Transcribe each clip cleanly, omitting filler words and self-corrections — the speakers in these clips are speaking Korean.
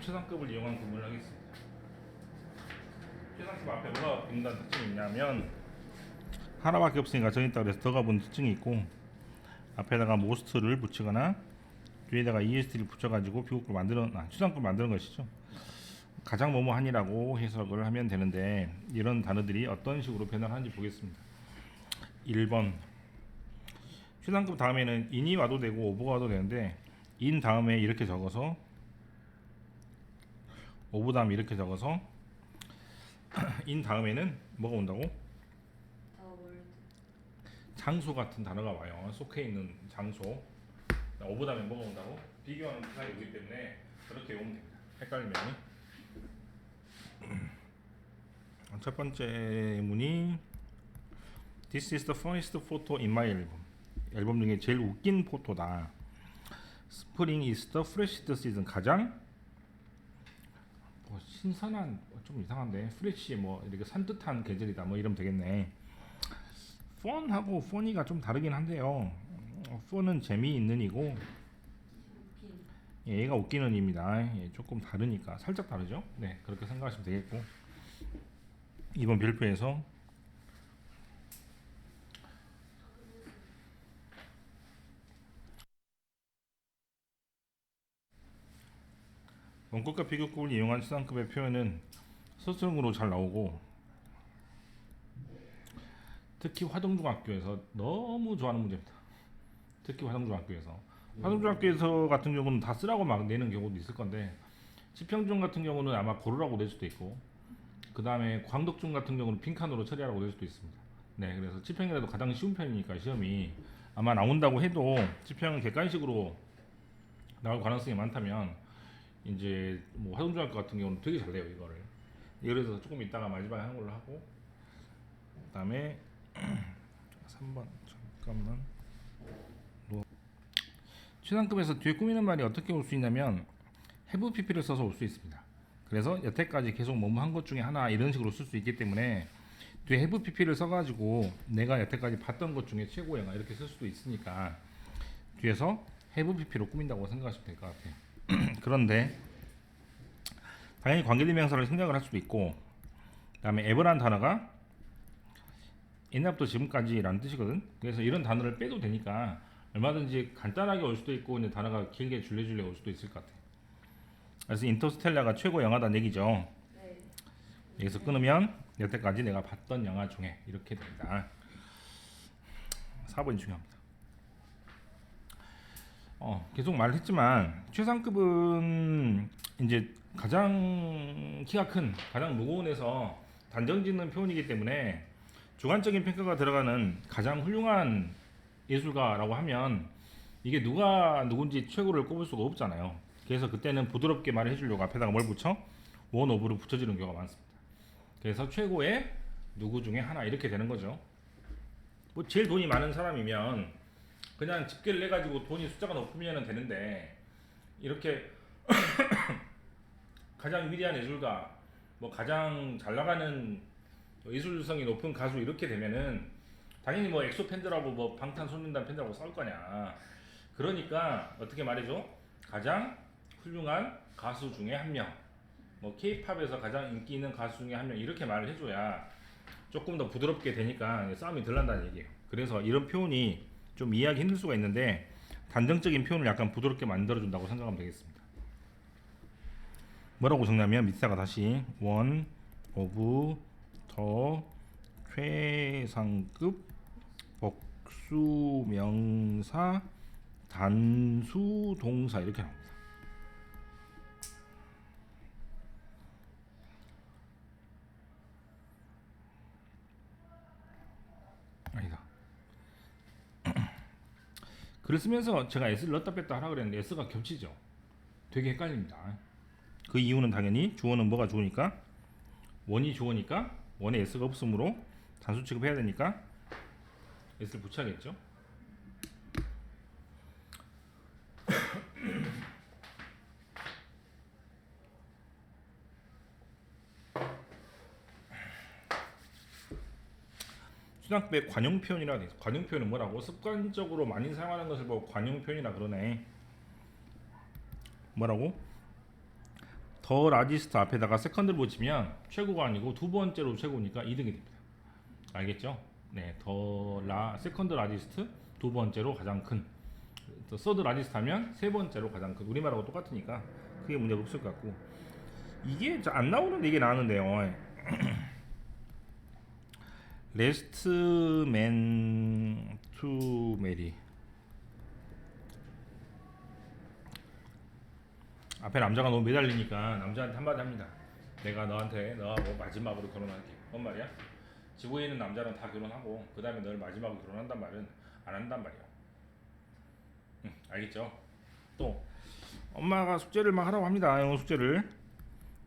최상급을 이용한 구문을 하겠습니다. 최상급 앞에 뭐가 붙는다는 특징이 있냐면 하나밖에 없으니까 정했다 그래서 더가 붙는 특징이 있고, 앞에다가 모스트를 붙이거나 뒤에다가 est를 붙여가지고 비교급을 최상급을 만드는 것이죠. 가장 뭐뭐하니라고 해석을 하면 되는데, 이런 단어들이 어떤 식으로 변화하는지 보겠습니다. 1번, 최상급 다음에는 in이 와도 되고 over가 와도 되는데, in 다음에 이렇게 적어서 over 다음에 이렇게 적어서 in 다음에는 뭐가 온다고? 장소 같은 단어가 와요. 속해 있는 장소. over 다음에 뭐가 온다고? 비교하는 기사에 오기 때문에 그렇게 외우면 됩니다. 헷갈리면. 첫 번째 문이 This is the funniest photo in my album. 앨범 중에 제일 웃긴 포토다. Spring is the freshest season. 가장 신선한, 좀 이상한데 fresh 뭐 이렇게 산뜻한 계절이다 뭐 이러면 되겠네. fun하고 funny가 좀 다르긴 한데요. fun은 재미있는 이고 얘가 웃기는 입니다. 조금 다르니까 살짝 다르죠. 네, 그렇게 생각하시면 되겠고, 이번 별표에서 원급과 비교급을 이용한 시상급의 표현은 서술형으로 잘 나오고, 특히 화동중학교에서 너무 좋아하는 문제입니다. 특히 화동중학교에서 같은 경우는 다 쓰라고 막 내는 경우도 있을 건데, 치평중 같은 경우는 아마 고르라고 낼 수도 있고, 그 다음에 광덕중 같은 경우는 빈칸으로 처리하라고 낼 수도 있습니다. 네, 그래서 치평이라도 가장 쉬운 편이니까 시험이 아마 나온다고 해도 치평은 객관식으로 나올 가능성이 많다면, 이제 뭐 화동중학교 같은 경우는 되게 잘 돼요 이거를. 그래서 조금 이따가 마지막에 하는 걸로 하고, 그 다음에 3번 잠깐만. 최상급에서 뒤에 꾸미는 말이 어떻게 올 수 있냐면 have pp를 써서 올 수 있습니다. 그래서 여태까지 계속 뭐뭐 한 것 중에 하나 이런 식으로 쓸 수 있기 때문에 뒤에 have pp를 써가지고 내가 여태까지 봤던 것 중에 최고야 이렇게 쓸 수도 있으니까 뒤에서 have pp로 꾸민다고 생각하시면 될 것 같아요. 그런데 당연히 관계대명사를 생략을 할 수도 있고, 그 다음에 ever라는 단어가 옛날부터 지금까지 라는 뜻이거든. 그래서 이런 단어를 빼도 되니까 얼마든지 간단하게 올 수도 있고, 이제 단어가 길게 줄레줄레 올 수도 있을 것 같아. 그래서 인터스텔라가 최고 영화다는 얘기죠. 네. 여기서 끊으면 여태까지 내가 봤던 영화 중에 이렇게 됩니다. 4번이 중요합니다. 계속 말했지만 최상급은 이제 가장 키가 큰, 가장 무거운 애서 단정 짓는 표현이기 때문에 주관적인 평가가 들어가는 가장 훌륭한 예술가라고 하면 이게 누가 누군지 최고를 꼽을 수가 없잖아요. 그래서 그때는 부드럽게 말을 해주려고 앞에다가 뭘 붙여? 원 오브를 붙여주는 경우가 많습니다. 그래서 최고의 누구 중에 하나 이렇게 되는 거죠. 뭐 제일 돈이 많은 사람이면 그냥 집계를 내가지고 돈이 숫자가 높으면 되는데, 이렇게 가장 위대한 예술가, 뭐 가장 잘 나가는 예술성이 높은 가수 이렇게 되면은 당연히 뭐 엑소 팬들하고 뭐 방탄소년단 팬들하고 싸울 거냐. 그러니까 어떻게 말해줘? 가장 훌륭한 가수 중에 한 명, 뭐 K-팝에서 가장 인기 있는 가수 중에 한 명 이렇게 말을 해줘야 조금 더 부드럽게 되니까 싸움이 덜 난다는 얘기예요. 그래서 이런 표현이 좀 이해하기 힘들 수가 있는데 단정적인 표현을 약간 부드럽게 만들어준다고 생각하면 되겠습니다. 뭐라고 적냐면 밑에다가 다시 원 오브 더 최상급 복수명사 단수동사 이렇게 나옵니다. 아니다. 글을 쓰면서 제가 s를 넣었다 뺐다 하라 그랬는데 s가 겹치죠. 되게 헷갈립니다. 그 이유는 당연히 주어는 뭐가 주어니까, 원이 주어니까 원에 s가 없으므로 단수 취급해야 되니까 s를 붙여야겠죠. 수학배 관용 표현이라 돼 있어. 관용 표현은 뭐라고? 습관적으로 많이 사용하는 것을 보고 관용 표현이라 그러네. 뭐라고? 더 라지스트 앞에다가 세컨드를 붙이면 최고가 아니고 두 번째로 최고니까 2등이 됩니다. 알겠죠? 네, 세컨드 라지스트 두 번째로 가장 큰. 서드 라지스트 하면 세 번째로 가장 큰. 우리말하고 똑같으니까 크게 문제가 없을 것 같고. 이게 안 나오는데 이게 나왔는데요. 레스트 맨 투 메리. 앞에 남자가 너무 매달리니까 남자한테 한마디 합니다. 내가 너하고 마지막으로 결혼할게. 뭔 말이야? 지구에 있는 남자는 다 결혼하고 그 다음에 널 마지막으로 결혼한단 말은 안 한단 말이야. 알겠죠? 또 엄마가 숙제를 막 하라고 합니다. 영어 숙제를.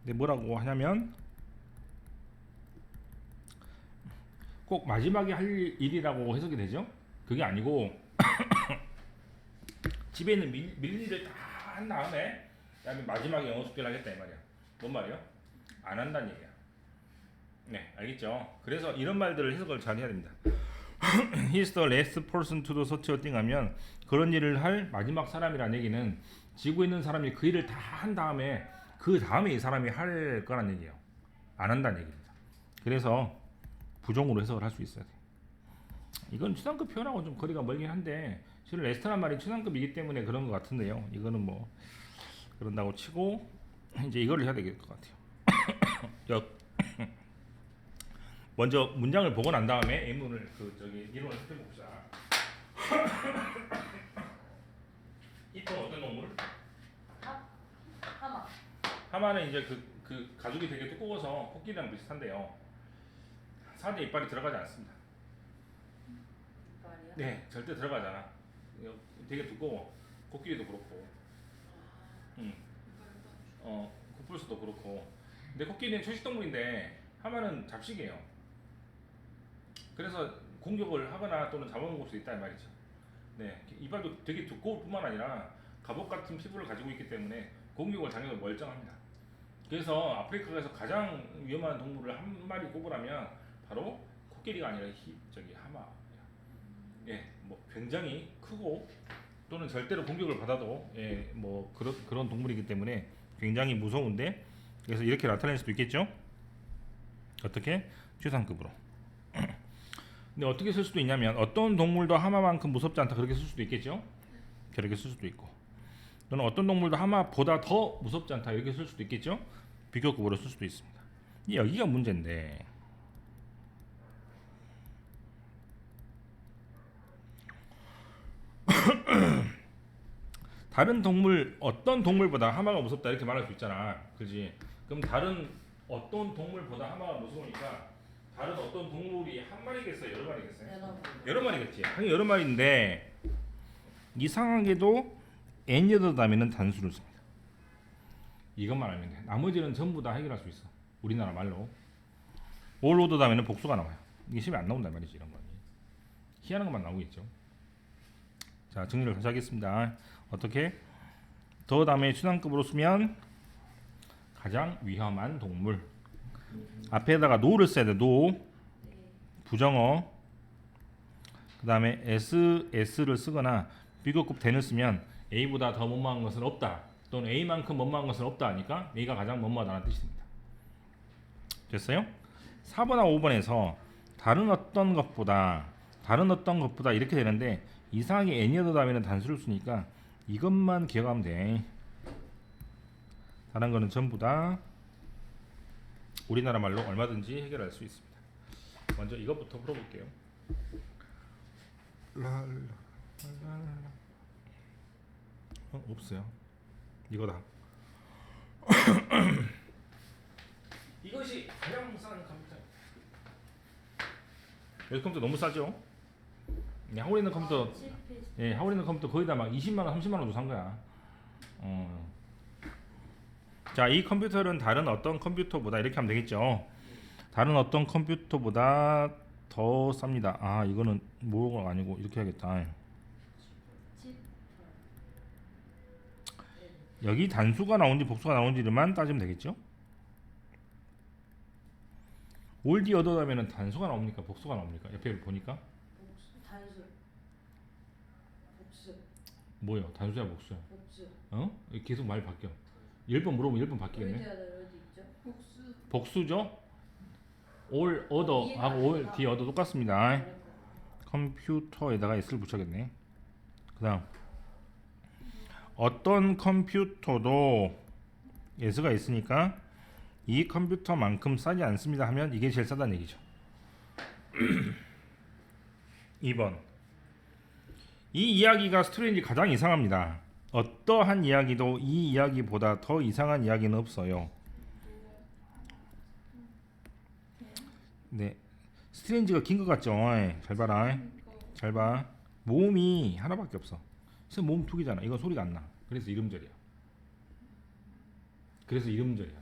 근데 뭐라고 하냐면 꼭 마지막에 할 일이라고 해석이 되죠? 그게 아니고 집에 있는 밀린 일을 다 한 다음에 그다음에 마지막에 영어 숙제를 하겠다 이 말이야. 뭔 말이야? 안 한다는 얘기야. 네, 알겠죠? 그래서 이런 말들을 해석을 잘 해야 됩니다. He's the last person to do such a thing 하면 그런 일을 할 마지막 사람이라는 얘기는 지구에 있는 사람이 그 일을 다 한 다음에 그 다음에 이 사람이 할 거란 얘기예요. 안 한다는 얘기입니다. 그래서 부정으로 해석을 할 수 있어야 돼. 이건 최상급 표현하고 좀 거리가 멀긴 한데 실은 레스트란 말이 최상급이기 때문에 그런 것 같은데요. 이거는 뭐 그런다고 치고 이제 이거를 해야 될 것 같아요. 먼저 문장을 보고 난 다음에 예문을 이론을 살펴봅시다. 이건 어떤 동물? 하마. 하마는 이제 그 가죽이 되게 두꺼워서 코끼리랑 비슷한데요. 사대 이빨이 들어가지 않습니다. 이빨이요? 네, 절대 들어가잖아. 되게 두꺼워. 코끼리도 그렇고, 코뿔소도 그렇고. 근데 코끼리는 초식 동물인데 하마는 잡식이에요. 그래서 공격을 하거나 또는 잡아먹을 수 있다 이 말이죠. 네, 이빨도 되게 두꺼울 뿐만 아니라 갑옷 같은 피부를 가지고 있기 때문에 공격을 당해도 멀쩡합니다. 그래서 아프리카에서 가장 위험한 동물을 한 마리 꼽으라면 바로 코끼리가 아니라 하마예요. 예, 뭐 굉장히 크고 또는 절대로 공격을 받아도 뭐 그런 동물이기 때문에 굉장히 무서운데 그래서 이렇게 나타낼 수도 있겠죠. 어떻게? 최상급으로. 근데 어떻게 쓸 수도 있냐면 어떤 동물도 하마만큼 무섭지 않다 그렇게 쓸 수도 있겠죠. 그렇게 쓸 수도 있고 또는 어떤 동물도 하마보다 더 무섭지 않다 이렇게 쓸 수도 있겠죠. 비교급으로 쓸 수도 있습니다. 여기가 문제인데 다른 동물 어떤 동물보다 하마가 무섭다 이렇게 말할 수 있잖아. 그지? 그럼 다른 어떤 동물보다 하마가 무서우니까 다른 어떤 동물이 한 마리겠어요? 여러 마리겠어요? 여러 마리겠지. 당연히 여러 마리인데 이상하게도 any 다음에는 단수를 씁니다. 이것만 알면 돼. 나머지는 전부 다 해결할 수 있어. 우리나라 말로. all of 다음에는 복수가 나와요. 이게 시험에 안 나온단 말이지 이런 거. 희한한 것만 나오겠죠. 자 정리를 다시 하겠습니다. 어떻게? 더 다음에 최상급으로 쓰면 가장 위험한 동물. 앞에다가 no를 써야 돼. no 부정어. 그 다음에 s를 쓰거나 비교급 then을 쓰면 a보다 더 못마한 것은 없다. 또는 a만큼 못마한 것은 없다 하니까 a가 가장 못마하다는 뜻이 됩니다. 됐어요? 4번하고 5번에서 다른 어떤 것보다 이렇게 되는데 이상하게 any 다음에는 단수를 쓰니까 이것만 기억하면 돼. 다른 거는 전부 다 우리나라 말로 얼마든지 해결할 수 있습니다. 먼저 이것부터 풀어볼게요. 없어요. 이거다. 이것이 가장 싼 컴퓨터. 여기 컴퓨터 너무 싸죠? 하고 있는 컴퓨터, 하고 있는 컴퓨터 거의 다 막 20만 원, 30만 원 주고 산 거야. 자, 이 컴퓨터는 다른 어떤 컴퓨터보다 이렇게 하면 되겠죠. 다른 어떤 컴퓨터보다 더 쌉니다. 아, 이거는 뭐가 아니고 이렇게 해야겠다. 여기 단수가 나온지 복수가 나온지만 따지면 되겠죠. all the other 하면은 단수가 나옵니까? 복수가 나옵니까? 옆에 보니까 단수. 복수. 뭐요? 단수야 복수야? 복수. 계속 말 바뀌어. 10번 물어보면 10번 바뀌겠네. 어디 있죠? 복수죠? all other하고 all the other 똑같습니다. 컴퓨터에다가 s를 붙여야겠네. 그 다음 어떤 컴퓨터도 s가 있으니까 이 컴퓨터만큼 싸지 않습니다 하면 이게 제일 싸다는 얘기죠. 2번 이 이야기가 스토리인지 가장 이상합니다. 어떠한 이야기도 이 이야기보다 더 이상한 이야기는 없어요. 네, 스트레인지가 긴 것 같죠? 잘 봐라. 잘 봐. 모음이 하나밖에 없어. 그래서 모음 두 개잖아. 이건 소리가 안 나. 그래서 이름절이야. 그래서 이름절이야.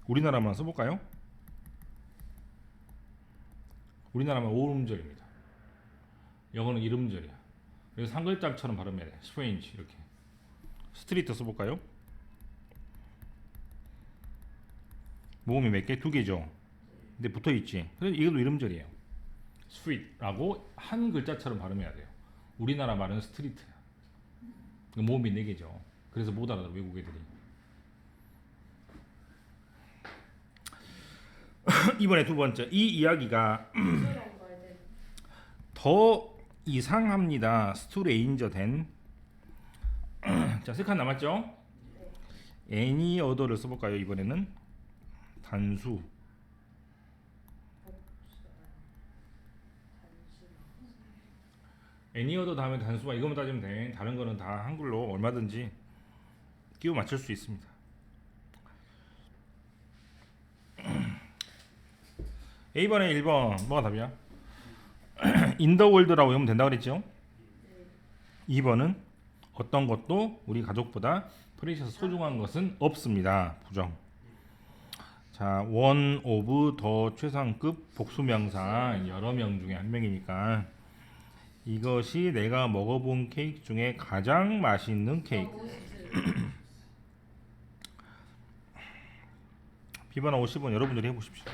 우리나라만 써볼까요? 우리나라만 오음절입니다. 영어는 이름절이야. 그래서 한 글자처럼 발음해야 돼. strange 이렇게. 스트리트 써볼까요? 모음이 몇 개? 두 개죠. 근데 붙어 있지. 그래서 이것도 이름절이에요. street라고 한 글자처럼 발음해야 돼요. 우리나라 말은 스트리트야. 모음이 네 개죠. 그래서 못 알아들어 외국 애들이. 이번에 두 번째. 이 이야기가 더 이상합니다. 스트레인저 된. 자, 세 칸 남았죠? any other를 써볼까요? 이번에는 단수. any other 다음에 단수가 이거만 따지면 돼. 다른 거는 다 한글로 얼마든지 끼워 맞출 수 있습니다. A번에 1번 뭐가 답이야? in the world라고 외우면 된다고 그랬죠? 2번은 어떤 것도 우리 가족보다 프레셔스 소중한 것은 없습니다. 부정. 자, one of 더 최상급 복수명사 여러 명 중에 한 명이니까 이것이 내가 먹어본 케이크 중에 가장 맛있는 케이크. B번 50번 여러분들이 해보십시오.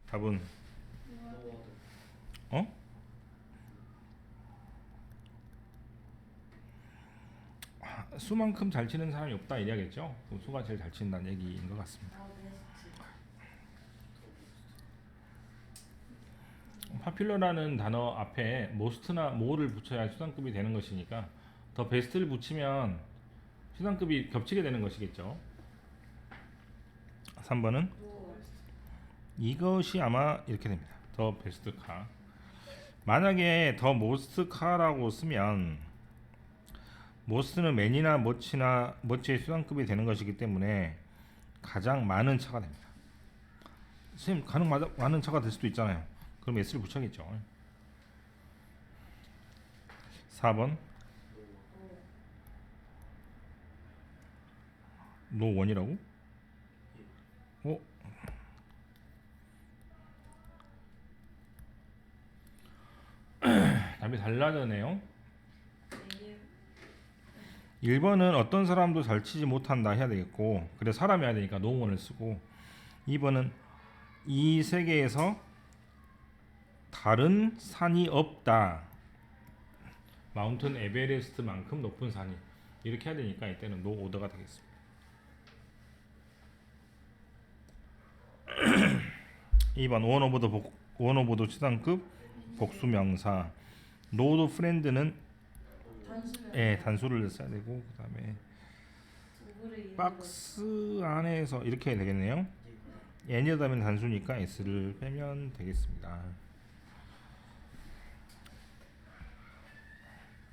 답은 어? 수만큼 잘 치는 사람이 없다 이 이야기겠죠? 수가 제일 잘 친다는 얘기인 것 같습니다. 파퓰러라는 단어 앞에 most나 more를 붙여야 수상급이 되는 것이니까 더 베스트를 붙이면 수상급이 겹치게 되는 것이겠죠. 3번은 이것이 아마 이렇게 됩니다. 더 베스트 카. 만약에 더 모스트 카라고 쓰면 모스트는 맨이나 머치의 수상급이 되는 것이기 때문에 가장 많은 차가 됩니다. 선생님 가능 많은 차가 될 수도 있잖아요. 그럼 S를 붙여야겠죠. 4번 노 원이라고? 어? 답이 달라졌네요. 1번은 어떤 사람도 잘 치지 못한다 해야 되겠고, 그래 사람이 해야 되니까 노원을 쓰고, 2번은 이 세계에서 다른 산이 없다. 마운튼 에베레스트만큼 높은 산이 이렇게 해야 되니까 이때는 노 오더가 되겠습니다. 2번 원오버도 최상급 복수명사. 노도 프렌드는 단수를 써야 되고 그다음에 박스 안에서 이렇게 해야 되겠네요. n이 다음에 단수니까 s를 빼면 되겠습니다.